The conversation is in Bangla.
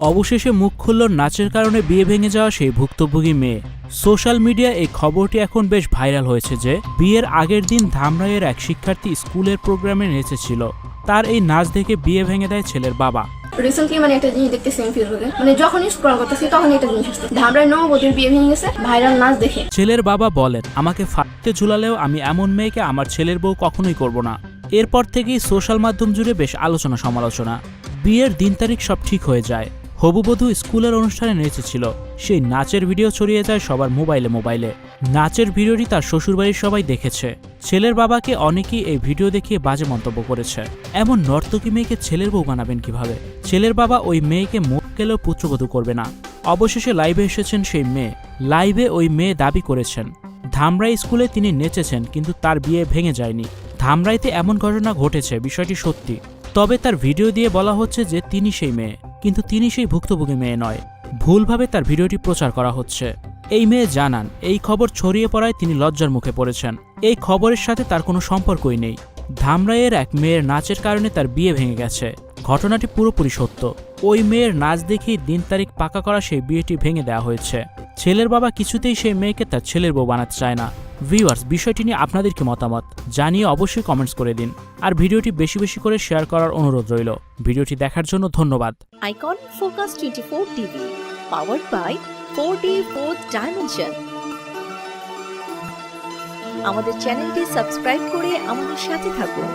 অবশেষে মুখ খুলল নাচের কারণে বিয়ে ভেঙে যাওয়া সেই ভুক্তভোগী মেয়ে। সোশ্যাল মিডিয়ায় এই খবরটি এখন বেশ ভাইরাল হয়েছে যে বিয়ের আগের দিন ধামরাইয়ের এক শিক্ষার্থী স্কুলের প্রোগ্রামে নেচেছিল। তার এই নাচ দেখে বিয়ে ভেঙে দেয় ছেলের বাবা। রিসেন্টলি একটা জিনিস দেখতে সেম ফিল হবে, যখনই স্ক্রল করতেছি তখনই একটা জিনিস আসছে, ধামরাই নববধূর বিয়ে ভেঙে গেছে ভাইরাল নাচ দেখে। ছেলের বাবা বলেন, আমাকে ফাঁদতে ঝুলালেও আমি এমন মেয়েকে আমার ছেলের বউ কখনোই করব না। এরপর থেকেই সোশ্যাল মাধ্যম জুড়ে বেশ আলোচনা সমালোচনা। বিয়ের দিন তারিখ সব ঠিক হয়ে যায়। হবুবধূ স্কুলের অনুষ্ঠানে নেচেছিল, সেই নাচের ভিডিও ছড়িয়ে যায় সবার মোবাইলে। নাচের ভিডিওটি তার শ্বশুরবাড়ির সবাই দেখেছে। ছেলের বাবাকে অনেকেই এই ভিডিও দেখিয়ে বাজে মন্তব্য করেছে। এমন নর্তকী মেয়েকে ছেলের বউ বানাবেন কিভাবে? ছেলের বাবা ওই মেয়েকে মুখ গেলেও পুত্রবধূ করবে না। অবশেষে লাইভে এসেছেন সেই মেয়ে। লাইভে ওই মেয়ে দাবি করেছেন ধামরাই স্কুলে তিনি নেচেছেন, কিন্তু তার বিয়ে ভেঙে যায়নি। ধামরাইতে এমন ঘটনা ঘটেছে, বিষয়টি সত্যি। তবে তার ভিডিও দিয়ে বলা হচ্ছে যে তিনি সেই মেয়ে, কিন্তু তিনি সেই ভুক্তভোগী মেয়ে নয়। ভুলভাবে তার ভিডিওটি প্রচার করা হচ্ছে। এই মেয়ে জানান এই খবর ছড়িয়ে পড়ায় তিনি লজ্জার মুখে পড়েছেন। এই খবরের সাথে তার কোনো সম্পর্কই নেই। ধামরাইয়ের এক মেয়ের নাচের কারণে তার বিয়ে ভেঙে গেছে। ঘটনাটি পুরোপুরি সত্য। ওই মেয়ের নাচ দেখেই দিন তারিখ পাকা করা সেই বিয়েটি ভেঙে দেওয়া হয়েছে। ছেলের বাবা কিছুতেই সেই মেয়েকে তার ছেলের বউ বানাতে চায় না। ভিউয়ার্স, বিষয়টি নিয়ে আপনাদের কি মতামত জানিয়ে অবশ্যই কমেন্টস করে দিন। আর ভিডিওটি বেশি বেশি করে শেয়ার করার অনুরোধ রইল। ভিডিওটি দেখার জন্য ধন্যবাদ। Icon focus 24 TV, powered by 4D Fourth Dimension। আমাদের চ্যানেলটি সাবস্ক্রাইব করে আমাদের সাথে থাকুন।